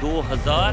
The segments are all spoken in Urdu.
2000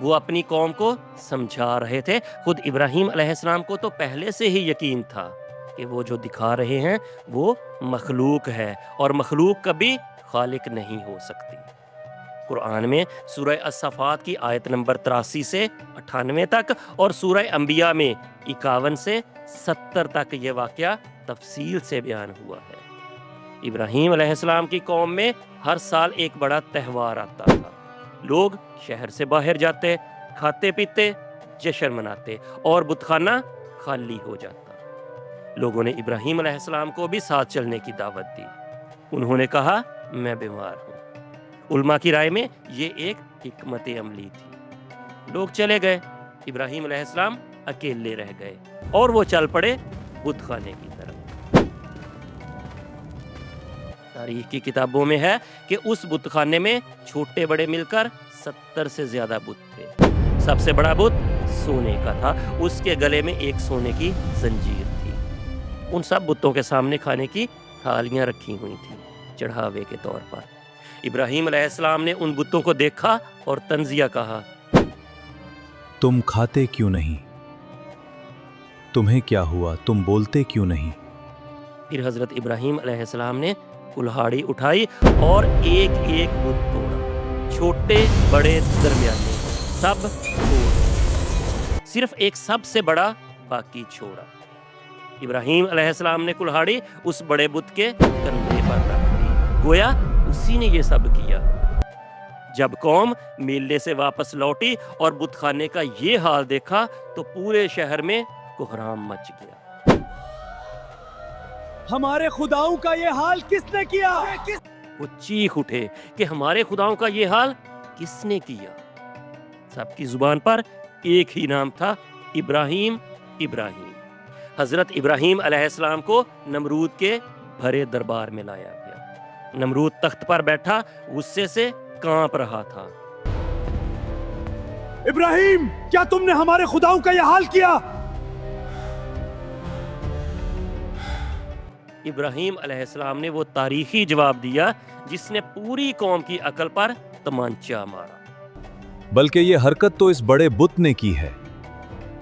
وہ اپنی قوم کو سمجھا رہے تھے۔ خود ابراہیم علیہ السلام کو تو پہلے سے ہی یقین تھا کہ وہ جو دکھا رہے ہیں وہ مخلوق ہے اور مخلوق کبھی خالق نہیں ہو سکتی۔ قرآن میں سورہ الصفات کی آیت نمبر 83 سے 98 تک اور سورہ انبیاء میں 51 سے 70 تک یہ واقعہ تفصیل سے بیان ہوا ہے۔ ابراہیم علیہ السلام کی قوم میں ہر سال ایک بڑا تہوار آتا تھا۔ لوگ شہر سے باہر جاتے، کھاتے پیتے، جشن مناتے اور بت خانہ خالی ہو جاتا۔ لوگوں نے ابراہیم علیہ السلام کو بھی ساتھ چلنے کی دعوت دی۔ انہوں نے کہا میں بیمار ہوں۔ علماء کی رائے میں یہ ایک حکمت عملی تھی۔ لوگ چلے گئے، ابراہیم علیہ السلام اکیلے رہ گئے اور وہ چل پڑے بت خانے کی طرف۔ تاریخ کی کتابوں میں ہے کہ اس بت خانے میں چھوٹے بڑے مل کر 70 سے زیادہ بت تھے۔ سب سے بڑا بت سونے کا تھا، اس کے گلے میں ایک سونے کی زنجیر تھی۔ ان سب بتوں کے سامنے کھانے کی تھالیاں رکھی ہوئی تھیں چڑھاوے کے طور پر۔ ابراہیم علیہ السلام نے ان بتوں کو دیکھا اور طنزیہ کہا، تم کھاتے کیوں نہیں؟ تمہیں کیا ہوا؟ تم بولتے کیوں نہیں؟ پھر حضرت ابراہیم علیہ السلام نے کلہاڑی اٹھائی اور ایک ایک بت توڑا، چھوٹے بڑے درمیانے، سب توڑ، صرف ایک سب سے بڑا باقی چھوڑا۔ ابراہیم علیہ السلام نے کلہاڑی اس بڑے بت کے کندھے پر رکھ دی، گویا اسی نے یہ سب کیا۔ جب قوم میلے سے واپس لوٹی اور بت خانے کا یہ حال دیکھا تو پورے شہر میں کوہرام مچ گیا۔ ہمارے خداؤں کا یہ حال کس نے کیا؟ وہ چیخ اٹھے کہ ہمارے خداؤں کا یہ حال کس نے کیا؟ سب کی زبان پر ایک ہی نام تھا، ابراہیم ابراہیم۔ حضرت ابراہیم علیہ السلام کو نمرود کے بھرے دربار میں لایا گیا۔ نمرود تخت پر بیٹھا غصے سے کانپ رہا تھا۔ ابراہیم، کیا تم نے ہمارے خداؤں کا یہ حال کیا؟ ابراہیم علیہ السلام نے وہ تاریخی جواب دیا جس نے پوری قوم کی عقل پر تمانچہ مارا۔ بلکہ یہ حرکت تو اس بڑے بت نے کی ہے۔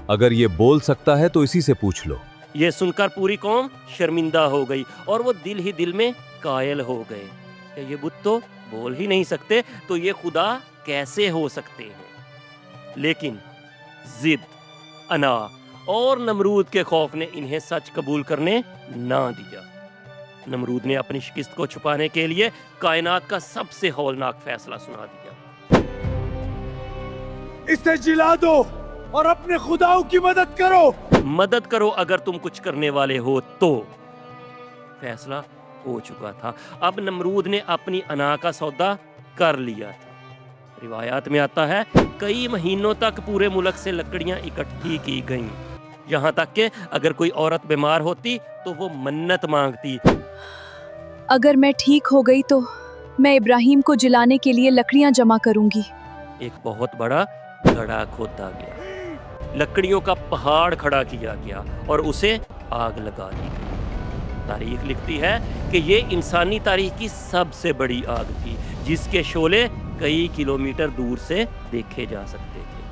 اگر یہ بول سکتا ہے تو اسی سے پوچھ لو۔ یہ سن کر پوری قوم شرمندہ ہو گئی اور وہ دل ہی دل میں قائل ہو گئے کہ یہ بت تو بول ہی نہیں سکتے تو یہ خدا کیسے ہو سکتے ہیں؟ لیکن ضد، انا اور نمرود کے خوف نے انہیں سچ قبول کرنے نہ دیا۔ نمرود نے اپنی شکست کو چھپانے کے لیے کائنات کا سب سے ہولناک فیصلہ سنا دیا۔ اسے جلا دو اور اپنے خداؤں کی مدد کرو۔ مدد کرو اگر تم کچھ کرنے والے ہو تو۔ فیصلہ ہو چکا تھا، اب نمرود نے اپنی انا کا سودا کر لیا تھا۔ روایات میں آتا ہے کئی مہینوں تک پورے ملک سے لکڑیاں اکٹھی کی گئیں، یہاں تک کہ اگر کوئی عورت بیمار ہوتی تو وہ منت مانگتی، اگر میں ٹھیک ہو گئی تو میں ابراہیم کو جلانے کے لیے لکڑیاں جمع کروں گی۔ ایک بہت بڑا گڑھا کھودا گیا، لکڑیوں کا پہاڑ کھڑا کیا گیا اور اسے آگ لگا دی گئی۔ تاریخ لکھتی ہے کہ یہ انسانی تاریخ کی سب سے بڑی آگ تھی جس کے شعلے کئی کلومیٹر دور سے دیکھے جا سکتے تھے۔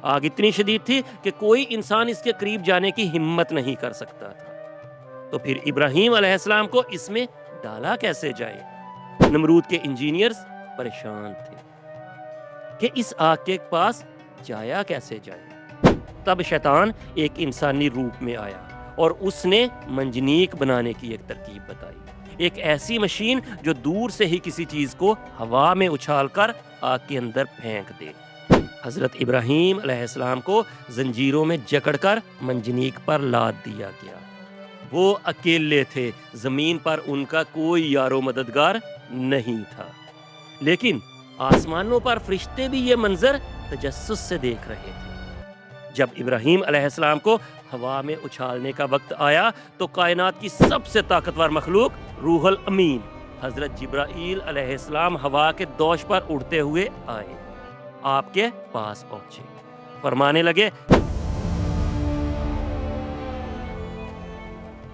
آگ اتنی شدید تھی کہ کوئی انسان اس کے قریب جانے کی ہمت نہیں کر سکتا تھا۔ تو پھر ابراہیم علیہ السلام کو اس میں ڈالا کیسے جائے؟ نمرود کے انجینئرز پریشان تھے کہ اس آگ کے پاس جایا کیسے جائے۔ تب شیطان ایک انسانی روپ میں آیا اور اس نے منجنیق بنانے کی ایک ترکیب بتائی، ایک ایسی مشین جو دور سے ہی کسی چیز کو ہوا میں اچھال کر آگ کے اندر پھینک دے۔ حضرت ابراہیم علیہ السلام کو زنجیروں میں جکڑ کر منجنیق پر لاد دیا گیا۔ وہ اکیلے تھے، زمین پر ان کا کوئی یار و مددگار نہیں تھا، لیکن آسمانوں پر فرشتے بھی یہ منظر تجسس سے دیکھ رہے تھے۔ جب ابراہیم علیہ السلام کو ہوا میں اچھالنے کا وقت آیا تو کائنات کی سب سے طاقتور مخلوق روح الامین حضرت جبرائیل علیہ السلام ہوا کے دوش پر اڑتے ہوئے آئے، آپ کے پاس پہنچے، فرمانے لگے،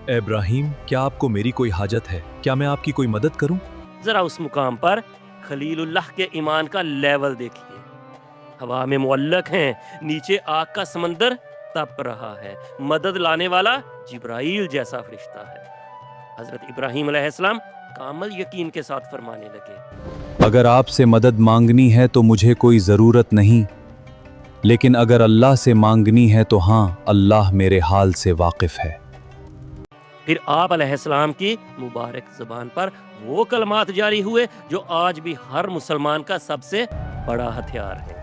اے ابراہیم، کیا آپ کو میری کوئی حاجت ہے؟ کیا میں آپ کی کوئی مدد کروں؟ ذرا اس مقام پر خلیل اللہ کے ایمان کا لیول دیکھیے۔ ہوا میں معلق ہیں، نیچے آگ کا سمندر تپ رہا ہے، مدد لانے والا جبرائیل جیسا فرشتہ ہے۔ حضرت ابراہیم علیہ السلام کامل یقین کے ساتھ فرمانے لگے، اگر آپ سے مدد مانگنی ہے تو مجھے کوئی ضرورت نہیں، لیکن اگر اللہ سے مانگنی ہے تو ہاں، اللہ میرے حال سے واقف ہے۔ پھر آپ علیہ السلام کی مبارک زبان پر وہ کلمات جاری ہوئے جو آج بھی ہر مسلمان کا سب سے بڑا ہتھیار ہے۔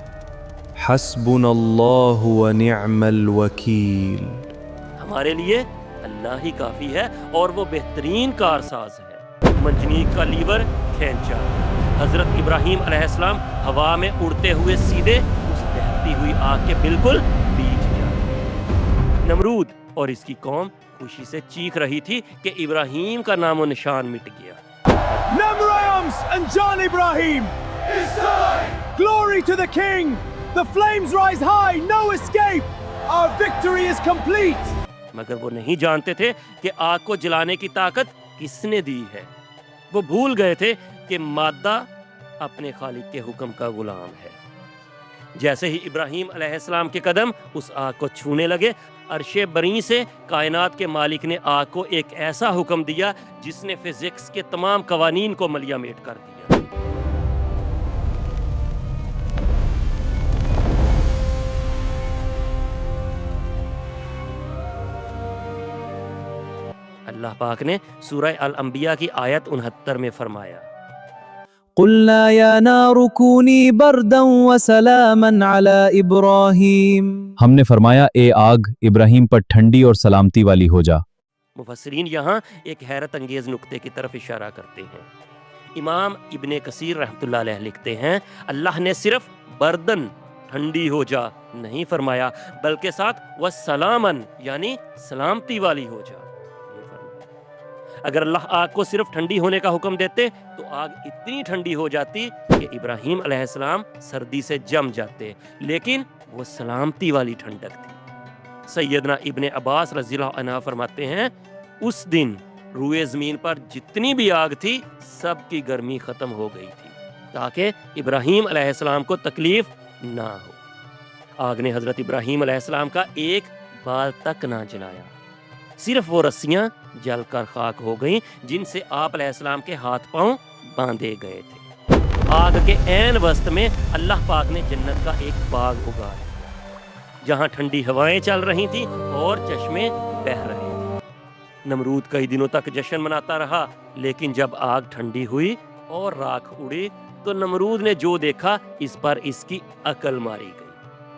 حسبنا اللہ ونعم الوکیل۔ ہمارے لیے اللہ ہی کافی ہے اور وہ بہترین کارساز ہے۔ منجنیق کا لیور کھینچا، حضرت ابراہیم علیہ السلام ہوا میں اڑتے ہوئے سیدھے اس بہتی ہوئی آگ کے بالکل بیچ جا۔ نمرود اور اس کی قوم خوشی سے چیخ رہی تھی کہ ابراہیم کا نام و نشان مٹ گیا۔ Namrams and John Ibrahim! Glory to the King! The flames rise high, no escape! Our victory is complete! مگر وہ نہیں جانتے تھے کہ آگ کو جلانے کی طاقت کس نے دی ہے۔ وہ بھول گئے تھے کہ مادہ اپنے خالق کے حکم کا غلام ہے۔ جیسے ہی ابراہیم علیہ السلام کے قدم اس آگ کو چھونے لگے، عرش بری سے کائنات کے مالک نے آگ کو ایک ایسا حکم دیا جس نے فزکس کے تمام قوانین کو ملیا میٹ کر دیا۔ اللہ پاک نے سورہ الانبیاء کی آیت 69 میں فرمایا، قلنا یا نار کونی بردا وسلاما علی ابراہیم، ہم نے فرمایا اے آگ ابراہیم پر ٹھنڈی اور سلامتی والی ہو جا۔ مفسرین یہاں ایک حیرت انگیز نقطے کی طرف اشارہ کرتے ہیں۔ امام ابن کثیر رحمۃ اللہ علیہ لکھتے ہیں، اللہ نے صرف بردن ٹھنڈی ہو جا نہیں فرمایا، بلکہ ساتھ وسلامن یعنی سلامتی والی ہو جا یہ فرمایا۔ اگر اللہ آگ کو صرف ٹھنڈی ہونے کا حکم دیتے تو آگ اتنی ٹھنڈی ہو جاتی کہ ابراہیم علیہ السلام سردی سے جم جاتے، لیکن وہ سلامتی والی ٹھنڈک تھی۔ سیدنا ابن عباس رضی اللہ عنہ فرماتے ہیں، اس دن روئے زمین پر جتنی بھی آگ تھی سب کی گرمی ختم ہو گئی تھی تاکہ ابراہیم علیہ السلام کو تکلیف نہ ہو۔ آگ نے حضرت ابراہیم علیہ السلام کا ایک بال تک نہ جلایا، صرف وہ رسیاں جل کر خاک ہو گئیں جن سے آپ علیہ السلام کے ہاتھ پاؤں باندھے گئے تھے۔ آگ کے عین وسط میں اللہ پاک نے جنت کا ایک باغ اگا دیا جہاں ٹھنڈی ہوائیں چل رہی تھیں اور چشمے بہہ رہے تھے۔ نمرود کئی دنوں تک جشن مناتا رہا، لیکن جب آگ ٹھنڈی ہوئی اور راکھ اڑی تو نمرود نے جو دیکھا اس پر اس کی عقل ماری گئی۔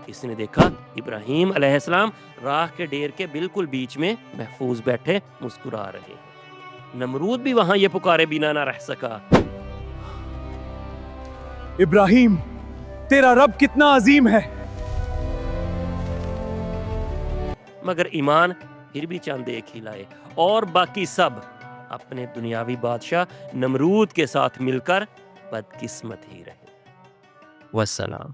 اس نے دیکھا ابراہیم علیہ السلام راکھ کے ڈھیر کے بالکل بیچ میں محفوظ بیٹھے مسکرا رہے ہیں۔ نمرود بھی وہاں یہ پکارے بنا نہ رہ سکا، ابراہیم، تیرا رب کتنا عظیم ہے! مگر ایمان پھر بھی چند ایک ہی لائے اور باقی سب اپنے دنیاوی بادشاہ نمرود کے ساتھ مل کر بدقسمت ہی رہے۔ والسلام۔